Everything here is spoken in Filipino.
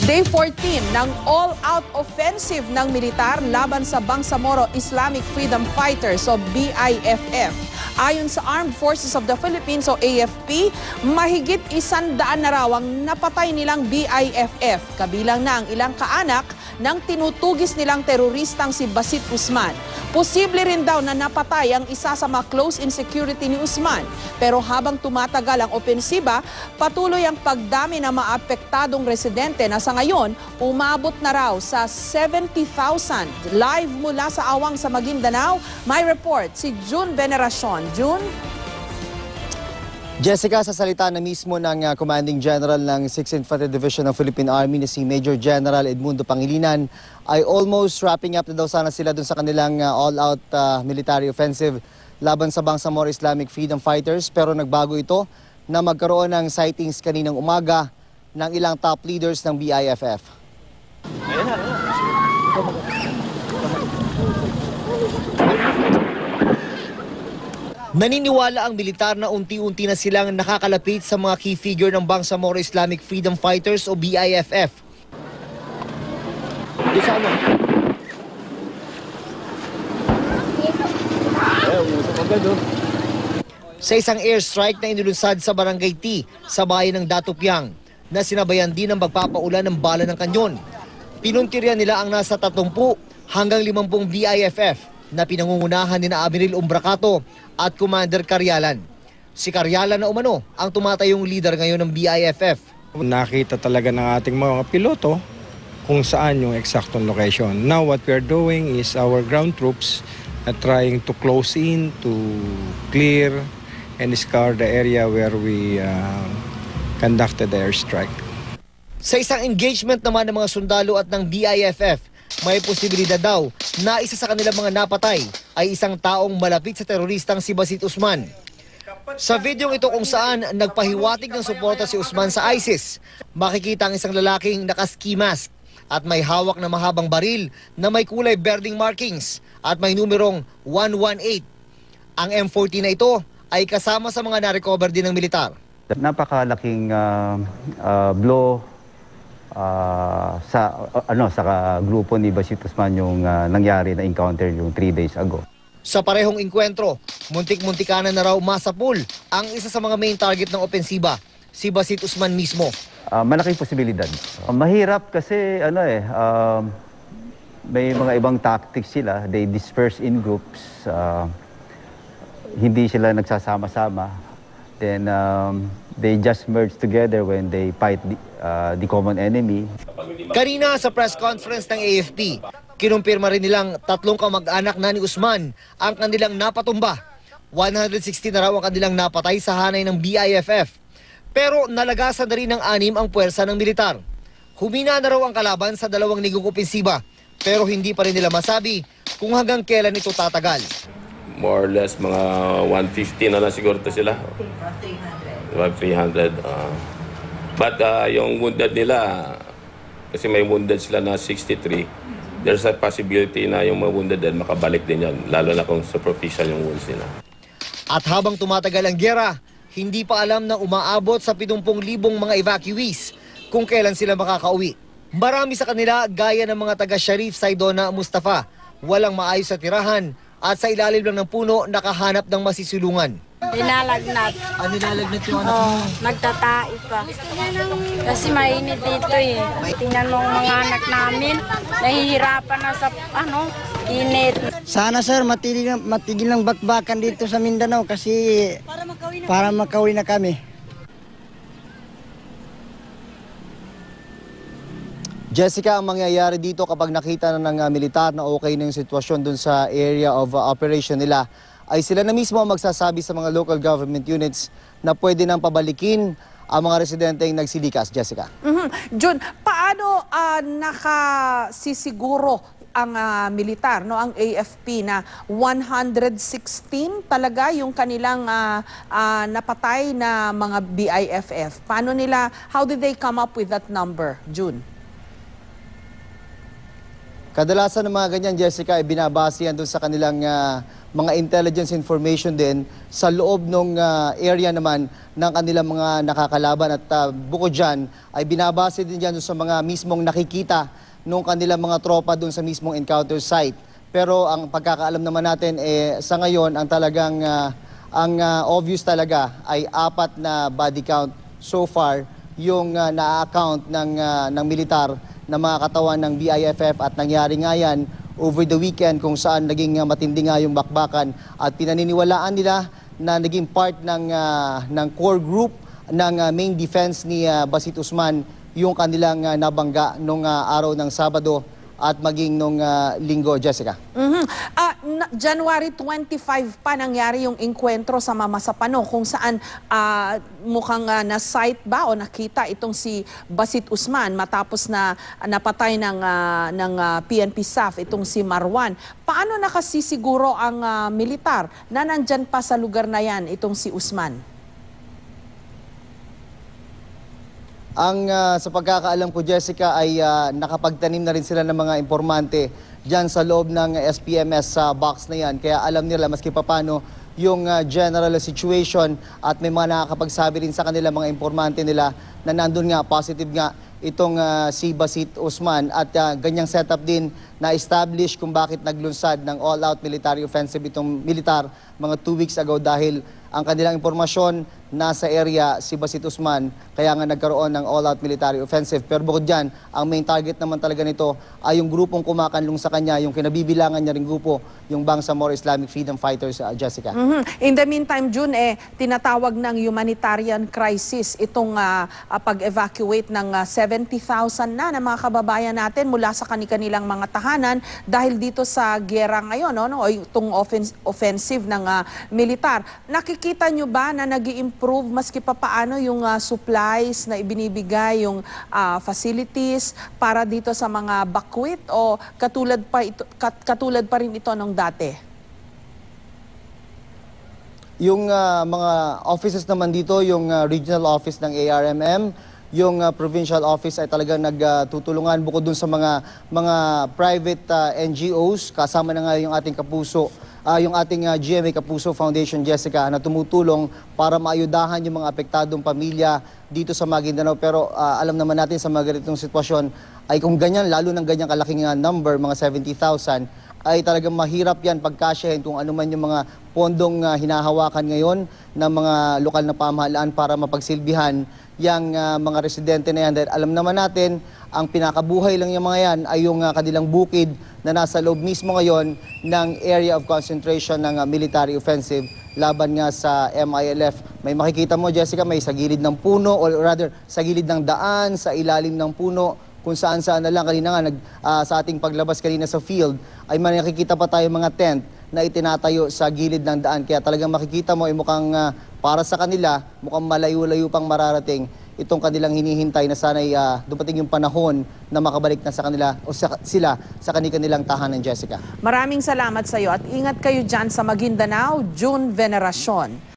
Day 14 ng all-out offensive ng militar laban sa Bangsamoro Islamic Freedom Fighters o BIFF. Ayon sa Armed Forces of the Philippines o AFP, mahigit 100 na raw ang napatay nilang BIFF, kabilang na ang ilang kaanak ng tinutugis nilang teroristang si Basit Usman. Posible rin daw na napatay ang isa sa mga close in security ni Usman. Pero habang tumatagal ang opensiba, patuloy ang pagdami ng mga apektadong residente na sa ngayon umabot na raw sa 70,000. Live mula sa Awang sa Maguindanao, may report si June Veneracion. June? Jessica, sa salita na mismo ng Commanding General ng 6th Infantry Division ng Philippine Army na si Major General Edmundo Pangilinan, ay almost wrapping up na daw sana sila dun sa kanilang all-out military offensive laban sa Bangsamoro Islamic Freedom Fighters. Pero nagbago ito na magkaroon ng sightings kaninang umaga ng ilang top leaders ng BIFF. Naniniwala ang militar na unti-unti na silang nakakalapit sa mga key figure ng Bangsamoro Islamic Freedom Fighters o BIFF. Sa isang airstrike na inulunsad sa Barangay T sa bayan ng Datupiang na sinabayan din ng magpapaulan ng bala ng kanyon. Pinuntirya nila ang nasa 30 hanggang 50 BIFF na pinangungunahan ni Admiral Umbracato at Commander Caryalan. Si Caryalan na umano ang tumatayong leader ngayon ng BIFF. Nakita talaga ng ating mga piloto kung saan yung exactong location. Now what we are doing is our ground troops are trying to close in, to clear and scour the area where we conducted the airstrike. Sa isang engagement naman ng mga sundalo at ng BIFF, may posibilidad daw na isa sa kanilang mga napatay ay isang taong malapit sa teroristang si Basit Usman. Sa videong ito kung saan nagpahiwatig ng suporta si Usman sa ISIS, makikita ang isang lalaking naka-ski mask at may hawak na mahabang baril na may kulay berdeng markings at may numerong 118. Ang M40 na ito ay kasama sa mga na-recover din ng militar. Napakalaking blow sa grupo ni Basit Usman yung nangyari na encounter yung 3 days ago. Sa parehong inkwentro, muntik-muntikanan na raw masapul ang isa sa mga main target ng opensiba, si Basit Usman mismo. Malaking posibilidad. Mahirap kasi may mga ibang tactics sila. They disperse in groups. Hindi sila nagsasama-sama. Then they just merge together when they fight the common enemy. Kanina sa press conference ng AFP, kinumpirma rin nilang 3 kamag-anak na ni Usman ang kanilang napatumba. 160 na raw ang kanilang napatay sa hanay ng BIFF. Pero nalagasan na rin ng 6 ang puwersa ng militar. Humina na raw ang kalaban sa 2 linggong opensiba, pero hindi pa rin nila masabi kung hanggang kailan ito tatagal. More or less mga 150 na siguro to sila. 300. But yung wounded nila, kasi may wounded sila na 63, there's a possibility na yung mga wounded din makabalik din yan, lalo na kung superficial yung wounds nila. At habang tumatagal ang giyera, hindi pa alam na umaabot sa 70,000 mga evacuees kung kailan sila makakauwi. Marami sa kanila, gaya ng mga taga Sharif, Saidona, Mustafa, walang maayos sa tirahan at sa ilalim lang ng puno nakahanap ng masisulungan. Dinalagnat. Nilalagnat yung anak mo? Nagtatai pa. Kasi mainit dito eh. Tingnan mo ang mga anak namin, nahihirapan na sa init. Sana sir, matigil ng bakbakan dito sa Mindanao kasi para makauwi na kami. Jessica, ang mangyayari dito kapag nakita na ng militar na okay na yung sitwasyon dun sa area of operation nila, ay sila na mismo magsasabi sa mga local government units na pwede nang pabalikin ang mga residente yung nagsilikas. Jessica. Jun, paano nakasisiguro ang militar, ang AFP na 116 talaga yung kanilang napatay na mga BIFF? How did they come up with that number, June? Kadalasan ng mga ganyan, Jessica, ay binabase yan doon sa kanilang mga intelligence information din sa loob ng area naman ng kanilang mga nakakalaban. At bukod dyan, ay binabase din dyan doon sa mga mismong nakikita ng kanilang mga tropa doon sa mismong encounter site. Pero ang pagkakaalam naman natin, sa ngayon, ang talagang obvious talaga ay 4 na body count so far yung na-account ng militar na mga katawan ng BIFF, at nangyari nga yan over the weekend kung saan naging matindi nga yung bakbakan at pinaniniwalaan nila na naging part ng core group ng main defense ni Basit Usman yung kanilang nabangga nung araw ng Sabado at maging nung linggo, Jessica. January 25 pa nangyari yung enkwentro sa Mamasapano kung saan mukhang na-sight ba o nakita itong si Basit Usman matapos na napatay ng PNP staff itong si Marwan. Paano nakasisiguro ang militar na nandyan pa sa lugar na yan itong si Usman? Sa pagkakaalam ko, Jessica, ay nakapagtanim na rin sila ng mga informante dyan sa loob ng SPMS box na yan. Kaya alam nila maski papano yung general situation, at may mga nakakapagsabi rin sa kanila mga informante nila na nandun nga, positive nga itong si Basit Usman, at ganyang setup din na establish kung bakit naglunsad ng all-out military offensive itong militar mga 2 weeks ago, dahil ang kanilang impormasyon nasa area si Basit Usman, kaya nga nagkaroon ng all-out military offensive. Pero bukod dyan, ang main target naman talaga nito ay yung grupong kumakanlong sa kanya, yung kinabibilangan niya ring grupo, yung Bangsamoro Islamic Freedom Fighters, Jessica. In the meantime, June, tinatawag ng humanitarian crisis itong pag-evacuate ng 70,000 na ng mga kababayan natin mula sa kanilang mga tahanan dahil dito sa giyera ngayon, o itong offensive ng militar. Nakikita nyo ba na nag-i-improve maski pa paano yung supplies na ibinibigay, yung facilities para dito sa mga bakwit, o katulad pa rin ito nung dati? Yung mga offices naman dito, yung regional office ng ARMM, yung provincial office ay talagang nagtutulungan bukod dun sa mga private NGOs, kasama na nga yung ating kapuso, yung ating GMA Kapuso Foundation, Jessica, na tumutulong para maayudahan yung mga apektadong pamilya dito sa Maguindanao. Pero alam naman natin sa mga ganitong sitwasyon ay kung ganyan, lalo ng ganyang kalaking number, mga 70,000, ay talagang mahirap yan pagkasyahin kung ano man yung mga pondong hinahawakan ngayon ng mga lokal na pamahalaan para mapagsilbihan yung mga residente na yan. Dahil alam naman natin, ang pinakabuhay lang yung mga yan ay yung kanilang bukid na nasa loob mismo ngayon ng area of concentration ng military offensive laban nga sa MILF. May makikita mo, Jessica, may sa gilid ng puno, or rather sa gilid ng daan, sa ilalim ng puno, kung saan-saan na lang. Kanina nga, sa ating paglabas kanina sa field, ay makikita pa tayo mga tent na itinatayo sa gilid ng daan. Kaya talagang makikita mo, ay mukhang para sa kanila, mukhang malayo-layo pang mararating itong kanilang hinihintay na sana'y dumating yung panahon na makabalik na sa kanila o sila sa kanilang tahanan, Jessica. Maraming salamat sa iyo at ingat kayo dyan sa Maguindanao, June Veneracion.